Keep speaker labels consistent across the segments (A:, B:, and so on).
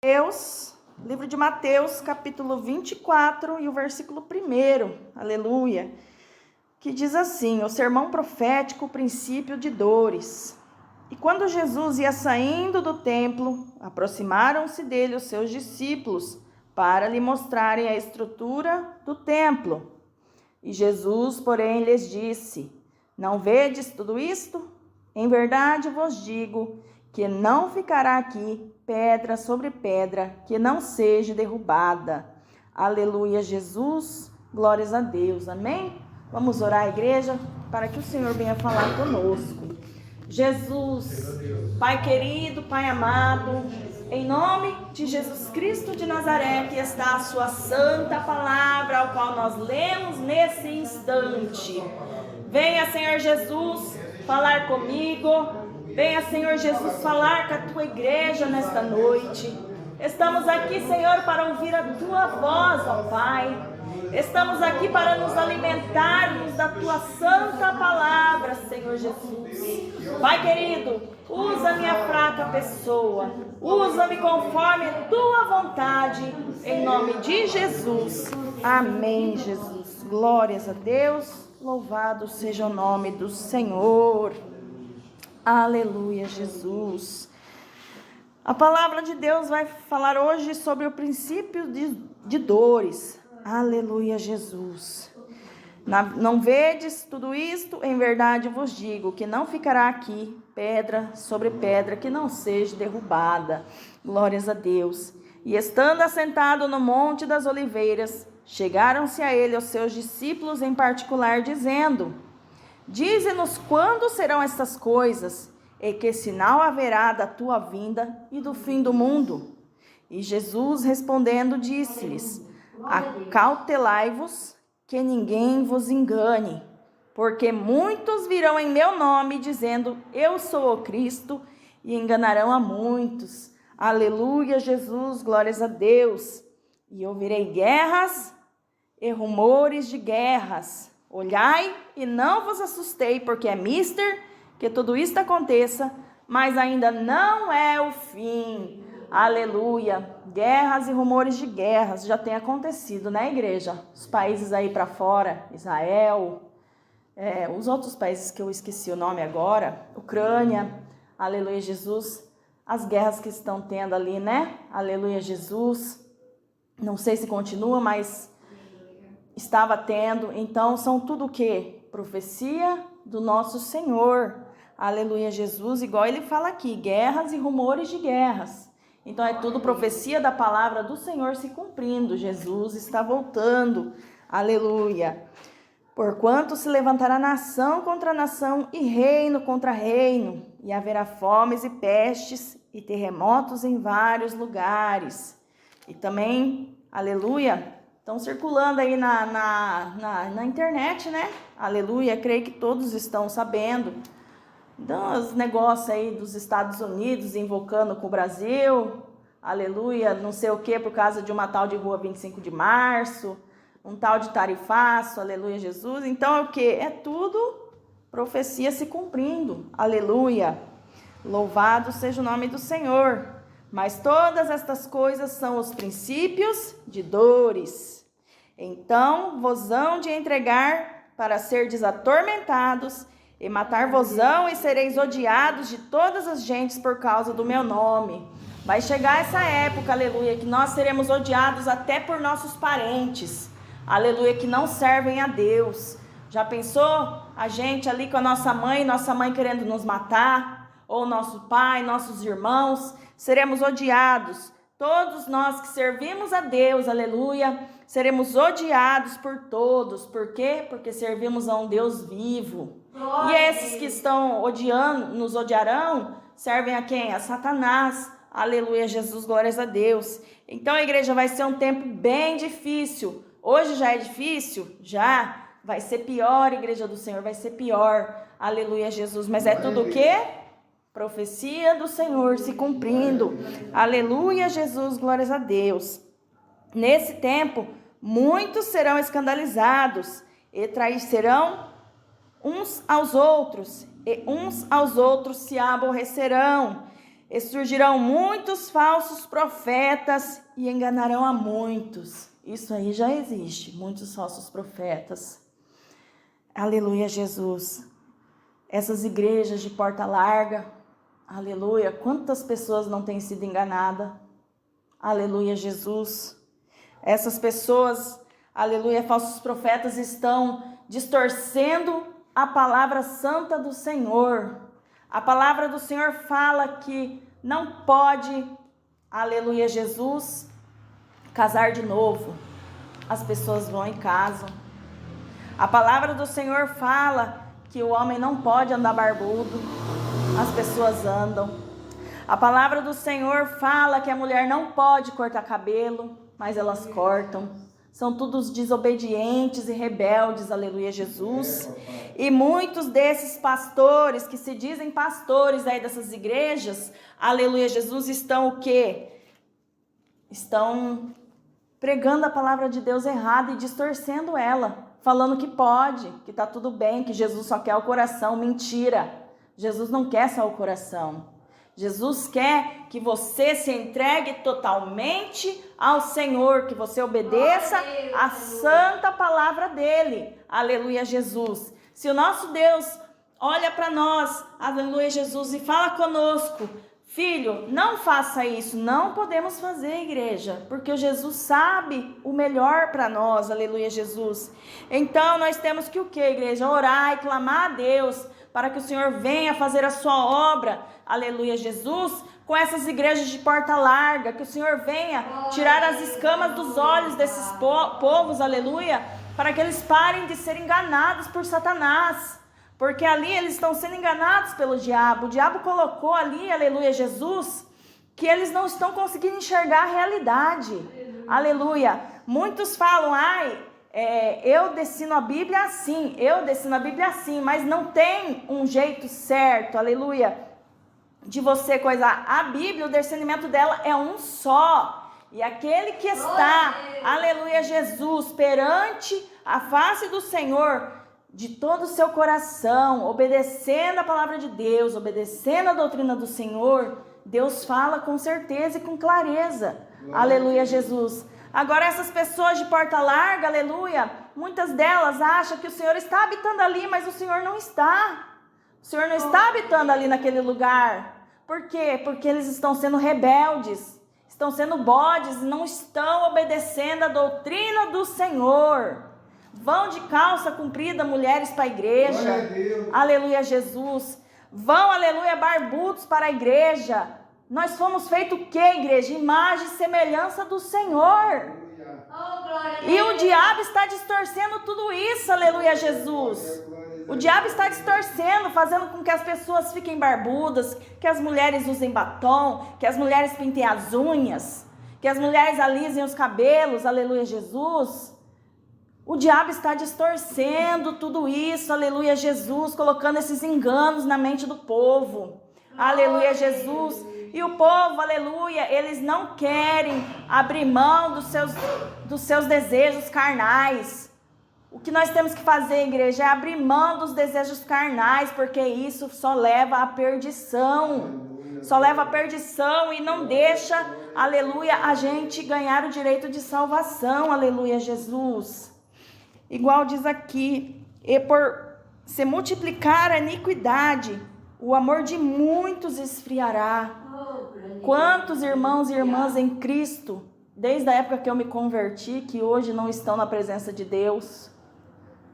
A: Livro de Mateus, capítulo 24 e o versículo 1, aleluia, que diz assim: o sermão profético, o princípio de dores. E quando Jesus ia saindo do templo, aproximaram-se dele os seus discípulos para lhe mostrarem a estrutura do templo. E Jesus, porém, lhes disse: não vedes tudo isto? Em verdade vos digo que não ficará aqui pedra sobre pedra que não seja derrubada. Aleluia, Jesus, glórias a Deus, amém? Vamos orar, igreja, para que o Senhor venha falar conosco. Jesus, Pai querido, Pai amado, em nome de Jesus Cristo de Nazaré, que está a sua santa palavra, ao qual nós lemos nesse instante. Venha, Senhor Jesus, falar comigo. Venha, Senhor Jesus, falar com a tua igreja nesta noite. Estamos aqui, Senhor, para ouvir a tua voz, ó Pai. Estamos aqui para nos alimentarmos da tua santa palavra, Senhor Jesus. Pai querido, usa minha fraca pessoa. Usa-me conforme a tua vontade, em nome de Jesus. Amém, Jesus. Glórias a Deus. Louvado seja o nome do Senhor. Aleluia, Jesus. A palavra de Deus vai falar hoje sobre o princípio de dores. Aleluia, Jesus. Não vedes tudo isto? Em verdade vos digo que não ficará aqui pedra sobre pedra que não seja derrubada. Glórias a Deus. E estando assentado no Monte das Oliveiras, chegaram-se a ele os seus discípulos em particular, dizendo: dize-nos quando serão estas coisas, e que sinal haverá da tua vinda e do fim do mundo? E Jesus respondendo disse-lhes: acautelai-vos, que ninguém vos engane, porque muitos virão em meu nome, dizendo: eu sou o Cristo, e enganarão a muitos. Aleluia, Jesus, glórias a Deus. E ouvirei guerras e rumores de guerras. Olhai e não vos assustei, porque é mister que tudo isto aconteça, mas ainda não é o fim. Aleluia. Guerras e rumores de guerras já tem acontecido, né, igreja? Os países aí para fora, Israel, os outros países que eu esqueci o nome agora, Ucrânia, aleluia, Jesus. As guerras que estão tendo ali, né? Aleluia, Jesus. Não sei se continua, mas estava tendo. Então, são tudo o quê? Profecia do nosso Senhor. Aleluia, Jesus. Igual ele fala aqui, guerras e rumores de guerras. Então, é tudo profecia da palavra do Senhor se cumprindo. Jesus está voltando. Aleluia. Porquanto se levantará nação contra nação e reino contra reino, e haverá fomes e pestes e terremotos em vários lugares. E também, aleluia, estão circulando aí na internet, né? Aleluia, creio que todos estão sabendo dos negócios aí dos Estados Unidos invocando com o Brasil, aleluia, não sei o que, por causa de uma tal de rua 25 de março, um tal de tarifaço, aleluia, Jesus. Então é o que? É tudo profecia se cumprindo, aleluia. Louvado seja o nome do Senhor. Mas todas estas coisas são os princípios de dores. Então vos hão de entregar para serdes atormentados, e matar-vos-ão, e sereis odiados de todas as gentes por causa do meu nome. Vai chegar essa época, aleluia, que nós seremos odiados até por nossos parentes, aleluia, que não servem a Deus. Já pensou a gente ali com a nossa mãe querendo nos matar, ou nosso pai, nossos irmãos? Seremos odiados. Todos nós que servimos a Deus, aleluia, seremos odiados por todos. Por quê? Porque servimos a um Deus vivo. E esses que estão odiando, nos odiarão, servem a quem? A Satanás. Aleluia, Jesus, glórias a Deus. Então a igreja vai ser um tempo bem difícil. Hoje já é difícil? Já. Vai ser pior, igreja do Senhor, vai ser pior. Aleluia, Jesus. Mas é tudo o quê? Profecia do Senhor se cumprindo. Aleluia, Jesus, glórias a Deus. Nesse tempo, muitos serão escandalizados e trairão uns aos outros, e uns aos outros se aborrecerão. E surgirão muitos falsos profetas e enganarão a muitos. Isso aí já existe, muitos falsos profetas. Aleluia, Jesus. Essas igrejas de porta larga, aleluia, quantas pessoas não têm sido enganadas? Aleluia, Jesus. Essas pessoas, aleluia, falsos profetas estão distorcendo a palavra santa do Senhor. A palavra do Senhor fala que não pode, aleluia, Jesus, casar de novo. As pessoas vão e casam. A palavra do Senhor fala que o homem não pode andar barbudo. As pessoas andam. A palavra do Senhor fala que a mulher não pode cortar cabelo, mas elas cortam. São todos desobedientes e rebeldes, aleluia, Jesus. E muitos desses pastores, que se dizem pastores aí dessas igrejas, aleluia, Jesus, estão o quê? Estão pregando a palavra de Deus errada e distorcendo ela, falando que pode, que tá tudo bem, que Jesus só quer o coração. Mentira, Jesus não quer só o coração. Jesus quer que você se entregue totalmente ao Senhor, que você obedeça a santa palavra dele. Aleluia, Jesus. Se o nosso Deus olha para nós, aleluia, Jesus, e fala conosco, filho, não faça isso, não podemos fazer, igreja, porque Jesus sabe o melhor para nós, aleluia, Jesus. Então nós temos que o que, igreja? Orar e clamar a Deus, para que o Senhor venha fazer a sua obra, aleluia, Jesus, com essas igrejas de porta larga, que o Senhor venha tirar as escamas dos olhos desses povos, aleluia, para que eles parem de ser enganados por Satanás, porque ali eles estão sendo enganados pelo diabo. O diabo colocou ali, aleluia, Jesus, que eles não estão conseguindo enxergar a realidade, aleluia. Muitos falam, eu descino a Bíblia assim, mas não tem um jeito certo, aleluia, de você coisar. A Bíblia, o discernimento dela é um só, e aquele que está, aleluia, Jesus, perante a face do Senhor, de todo o seu coração, obedecendo a palavra de Deus, obedecendo a doutrina do Senhor, Deus fala com certeza e com clareza, aleluia, Jesus. Agora essas pessoas de porta larga, aleluia, muitas delas acham que o Senhor está habitando ali, mas o Senhor não está. O Senhor não está habitando ali naquele lugar. Por quê? Porque eles estão sendo rebeldes, estão sendo bodes, não estão obedecendo a doutrina do Senhor. Vão de calça comprida, mulheres, para a igreja. Aleluia, Jesus. Vão, aleluia, barbudos para a igreja. Nós fomos feitos o que, igreja? Imagem e semelhança do Senhor. E o diabo está distorcendo tudo isso, aleluia, Jesus. O diabo está distorcendo, fazendo com que as pessoas fiquem barbudas, que as mulheres usem batom, que as mulheres pintem as unhas, que as mulheres alisem os cabelos, aleluia, Jesus. O diabo está distorcendo tudo isso, aleluia, Jesus, colocando esses enganos na mente do povo, aleluia, Jesus. E o povo, aleluia, eles não querem abrir mão dos seus desejos carnais. O que nós temos que fazer, igreja, é abrir mão dos desejos carnais, porque isso só leva à perdição. Só leva à perdição e não deixa, aleluia, a gente ganhar o direito de salvação, aleluia, Jesus. Igual diz aqui, e por se multiplicar a iniquidade, o amor de muitos esfriará. Quantos irmãos e irmãs em Cristo, desde a época que eu me converti, que hoje não estão na presença de Deus.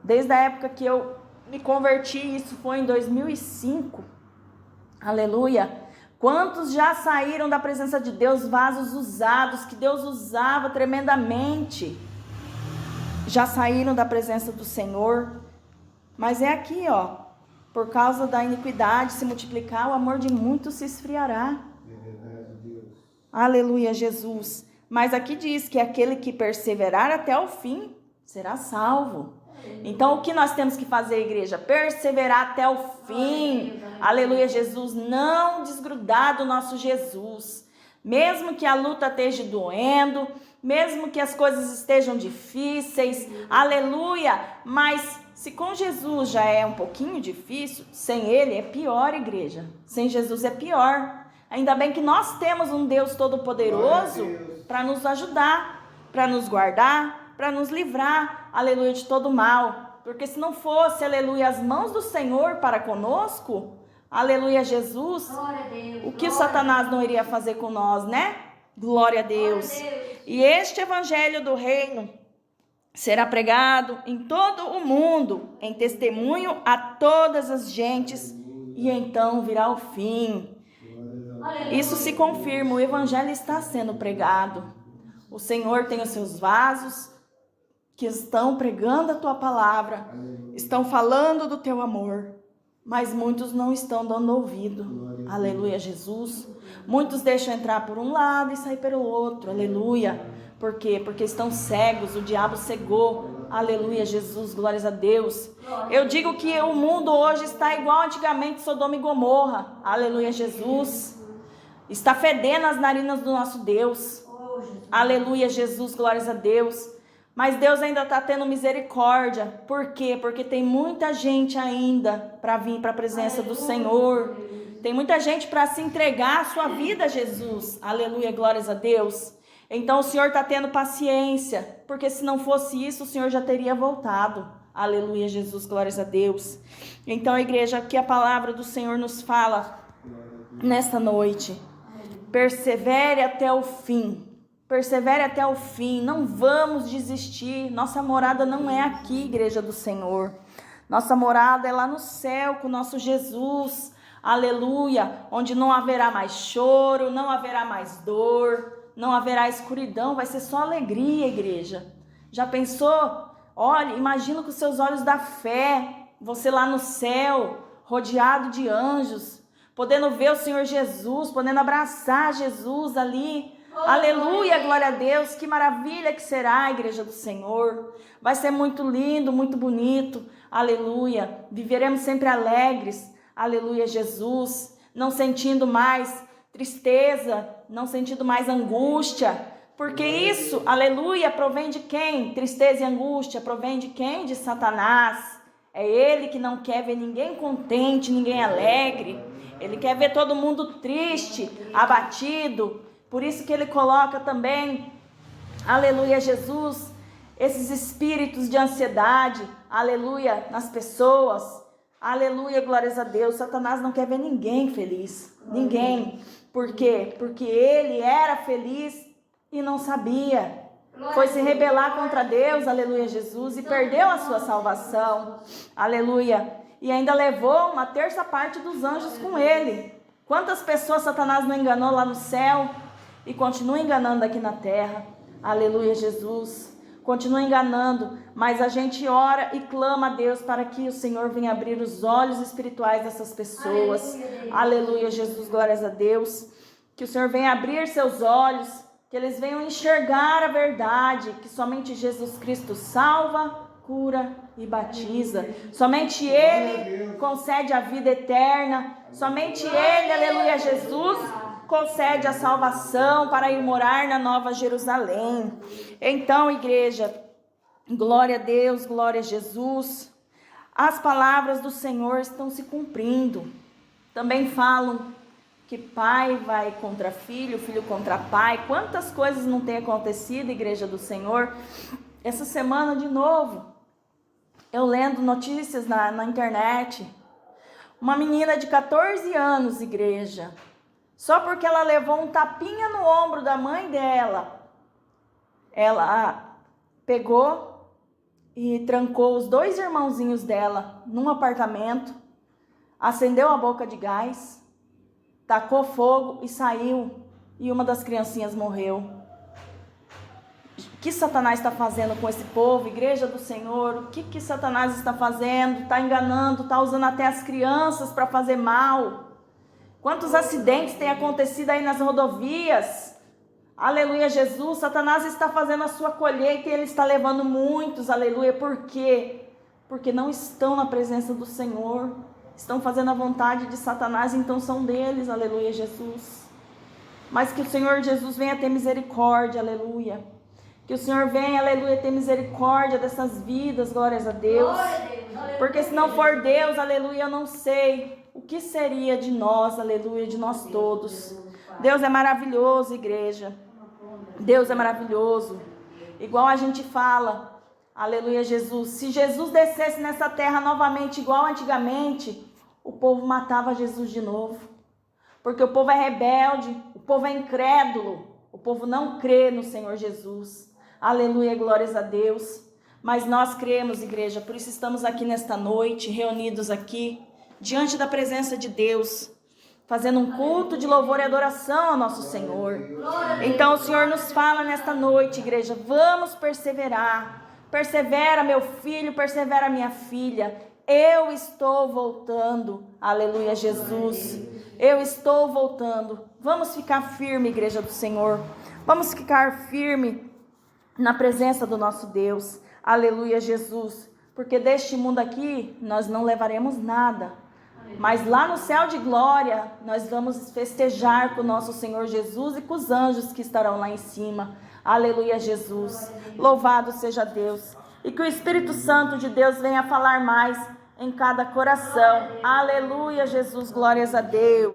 A: Desde a época que eu me converti, isso foi em 2005. Aleluia. Quantos já saíram da presença de Deus, vasos usados, que Deus usava tremendamente. Já saíram da presença do Senhor. Mas é aqui, por causa da iniquidade se multiplicar, o amor de muitos se esfriará. Aleluia, Jesus. Mas aqui diz que aquele que perseverar até o fim será salvo. Então, o que nós temos que fazer, igreja? Perseverar até o fim. Aleluia, Jesus. Não desgrudar do nosso Jesus. Mesmo que a luta esteja doendo, mesmo que as coisas estejam difíceis, aleluia. Mas se com Jesus já é um pouquinho difícil, sem ele é pior, igreja. Sem Jesus é pior. Ainda bem que nós temos um Deus Todo-Poderoso para nos ajudar, para nos guardar, para nos livrar, aleluia, de todo mal. Porque se não fosse, aleluia, as mãos do Senhor para conosco, aleluia, Jesus, o que Satanás não iria fazer com nós, né? Glória a Deus. E este evangelho do reino será pregado em todo o mundo, em testemunho a todas as gentes, e então virá o fim. Isso se confirma, o evangelho está sendo pregado. O Senhor tem os seus vasos que estão pregando a tua palavra, estão falando do teu amor, mas muitos não estão dando ouvido. Aleluia, Jesus. Muitos deixam entrar por um lado e sair pelo outro. Aleluia. Por quê? Porque estão cegos, o diabo cegou. Aleluia, Jesus, glórias a Deus. Eu digo que o mundo hoje está igual antigamente Sodoma e Gomorra. Aleluia, Jesus. Está fedendo as narinas do nosso Deus. Aleluia, Jesus, glórias a Deus. Mas Deus ainda está tendo misericórdia. Por quê? Porque tem muita gente ainda para vir para a presença do Senhor. Tem muita gente para se entregar a sua vida a Jesus. Aleluia, glórias a Deus. Então o Senhor está tendo paciência, porque se não fosse isso, o Senhor já teria voltado. Aleluia, Jesus, glórias a Deus. Então, igreja, aqui a palavra do Senhor nos fala nesta noite. Persevere até o fim. Persevere até o fim. Não vamos desistir. Nossa morada não é aqui, igreja do Senhor. Nossa morada é lá no céu com o nosso Jesus. Aleluia. Onde não haverá mais choro, não haverá mais dor. Não haverá escuridão, vai ser só alegria, igreja. Já pensou? Olha, imagina com os seus olhos da fé, você lá no céu, rodeado de anjos, podendo ver o Senhor Jesus, podendo abraçar Jesus ali. Aleluia, glória a Deus, que maravilha que será a igreja do Senhor. Vai ser muito lindo, muito bonito. Aleluia, viveremos sempre alegres. Aleluia, Jesus, não sentindo mais tristeza, não sentindo mais angústia, porque isso, aleluia, provém de quem? Tristeza e angústia provém de quem? De Satanás. É ele que não quer ver ninguém contente, ninguém alegre. Ele quer ver todo mundo triste, abatido. Por isso que ele coloca também, aleluia, Jesus, esses espíritos de ansiedade, aleluia, nas pessoas. Aleluia, glórias a Deus. Satanás não quer ver ninguém feliz, ninguém. Por quê? Porque ele era feliz e não sabia. Foi se rebelar contra Deus, aleluia, Jesus, e perdeu a sua salvação, aleluia. E ainda levou uma terça parte dos anjos com ele. Quantas pessoas Satanás não enganou lá no céu e continua enganando aqui na terra, aleluia, Jesus. Continua enganando, mas a gente ora e clama a Deus para que o Senhor venha abrir os olhos espirituais dessas pessoas. Aleluia, Jesus, glórias a Deus. Que o Senhor venha abrir seus olhos, que eles venham enxergar a verdade, que somente Jesus Cristo salva, cura e batiza. Somente Ele concede a vida eterna. Somente Ele, aleluia, Jesus, concede a salvação para ir morar na Nova Jerusalém. Então, igreja, glória a Deus, glória a Jesus. As palavras do Senhor estão se cumprindo. Também falam que pai vai contra filho, filho contra pai. Quantas coisas não tem acontecido, igreja do Senhor? Essa semana, de novo, eu lendo notícias na internet. Uma menina de 14 anos, igreja, só porque ela levou um tapinha no ombro da mãe dela, ela pegou e trancou os 2 irmãozinhos dela num apartamento, acendeu a boca de gás, tacou fogo e saiu, e uma das criancinhas morreu. O que Satanás está fazendo com esse povo, igreja do Senhor? O que Satanás está fazendo? Está enganando, está usando até as crianças para fazer mal. Quantos acidentes têm acontecido aí nas rodovias? Aleluia, Jesus. Satanás está fazendo a sua colheita e ele está levando muitos, aleluia. Por quê? Porque não estão na presença do Senhor. Estão fazendo a vontade de Satanás, então são deles, aleluia, Jesus. Mas que o Senhor Jesus venha ter misericórdia, aleluia. Que o Senhor venha, aleluia, ter misericórdia dessas vidas, glórias a Deus. Porque se não for Deus, aleluia, eu não sei o que seria de nós, aleluia, de nós todos. Deus é maravilhoso, igreja. Deus é maravilhoso. Igual a gente fala, aleluia, Jesus. Se Jesus descesse nessa terra novamente, igual antigamente, o povo matava Jesus de novo. Porque o povo é rebelde, o povo é incrédulo, o povo não crê no Senhor Jesus. Aleluia, glórias a Deus. Mas nós cremos, igreja, por isso estamos aqui nesta noite, reunidos aqui, diante da presença de Deus, fazendo um culto de louvor e adoração ao nosso Senhor. Então o Senhor nos fala nesta noite, igreja, vamos perseverar. Persevera, meu filho, persevera, minha filha. Eu estou voltando. Aleluia, Jesus. Eu estou voltando. Vamos ficar firme, igreja do Senhor. Vamos ficar firme na presença do nosso Deus. Aleluia, Jesus. Porque deste mundo aqui nós não levaremos nada. Mas lá no céu de glória, nós vamos festejar com o nosso Senhor Jesus e com os anjos que estarão lá em cima. Aleluia, Jesus. Louvado seja Deus. E que o Espírito Santo de Deus venha falar mais em cada coração. Aleluia, Jesus. Glórias a Deus.